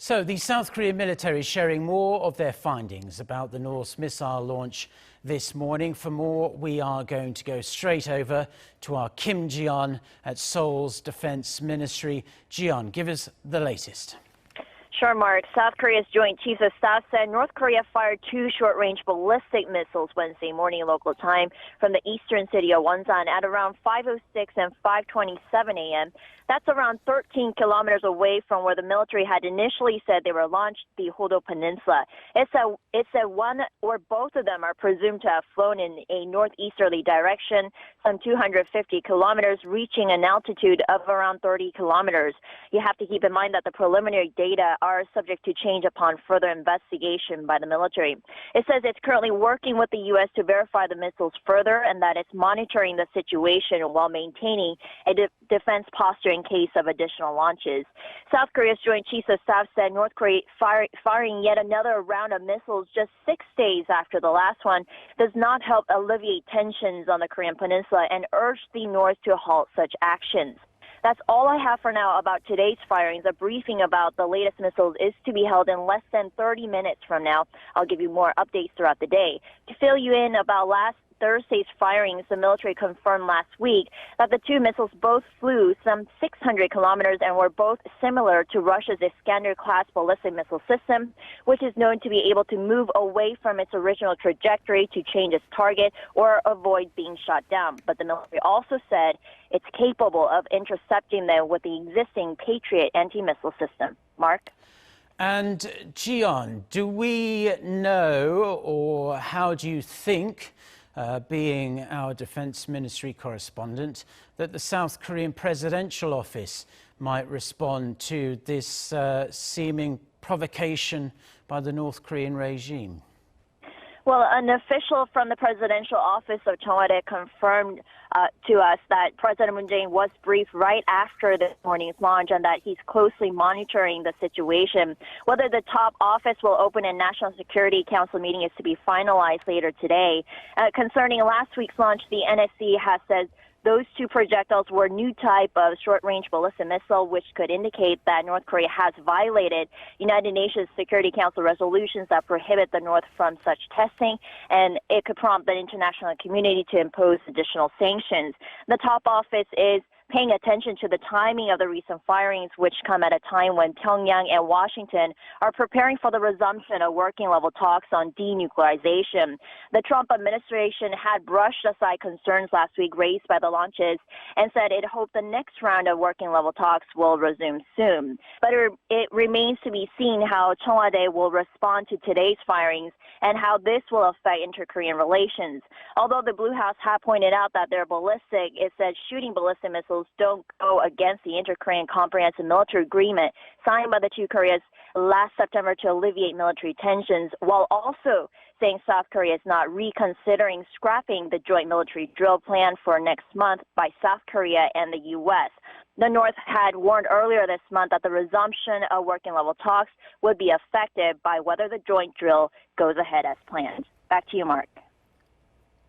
So the South Korean military is sharing more of their findings about the North's missile launch this morning. For more, we are going to go straight over to our Kim Ji-yeon at Seoul's Defense Ministry. Ji-yeon, give us the latest. Sure, Mark. South Korea's Joint Chiefs of Staff said North Korea fired two short-range ballistic missiles Wednesday morning local time from the eastern city of Wonsan at around 5:06 and 5:27 a.m. That's around 13 kilometers away from where the military had initially said they were launched, the Hodo peninsula. It said one or both of them are presumed to have flown in a northeasterly direction, some 250 kilometers, reaching an altitude of around 30 kilometers. You have to keep in mind that the preliminary data are subject to change upon further investigation by the military. It says it's currently working with the U.S. to verify the missiles further and that it's monitoring the situation while maintaining a defense posture in case of additional launches. South Korea's Joint Chiefs of Staff said North Korea firing yet another round of missiles just 6 days after the last one does not help alleviate tensions on the Korean peninsula and urged the North to halt such actions. That's all I have for now about today's firings. A briefing about the latest missiles is to be held in less than 30 minutes from now. I'll give you more updates throughout the day. To fill you in about last Thursday's firings, the military confirmed last week that the two missiles both flew some 600 kilometers and were both similar to Russia's Iskander-class ballistic missile system, which is known to be able to move away from its original trajectory to change its target or avoid being shot down. But the military also said it's capable of intercepting them with the existing Patriot anti-missile system. Mark? And Ji-yeon, do we know, or how do you think, being our Defense Ministry correspondent, that the South Korean presidential office might respond to this seeming provocation by the North Korean regime? Well, an official from the presidential office of Cheongwade confirmed to us that President Moon Jae-in was briefed right after this morning's launch and that he's closely monitoring the situation. Whether the top office will open a National Security Council meeting is to be finalized later today. Concerning last week's launch, the NSC has said those two projectiles were new type of short-range ballistic missile, which could indicate that North Korea has violated United Nations Security Council resolutions that prohibit the North from such testing, and it could prompt the international community to impose additional sanctions. The top office is paying attention to the timing of the recent firings, which come at a time when Pyongyang and Washington are preparing for the resumption of working-level talks on denuclearization. The Trump administration had brushed aside concerns last week raised by the launches and said it hoped the next round of working-level talks will resume soon. But it remains to be seen how Cheongwade will respond to today's firings and how this will affect inter-Korean relations. Although the Blue House had pointed out that they're ballistic, it said shooting ballistic missiles don't go against the Inter-Korean Comprehensive Military Agreement signed by the two Koreas last September to alleviate military tensions, while also saying South Korea is not reconsidering scrapping the joint military drill plan for next month by South Korea and the U.S. The North had warned earlier this month that the resumption of working-level talks would be affected by whether the joint drill goes ahead as planned. Back to you, Mark.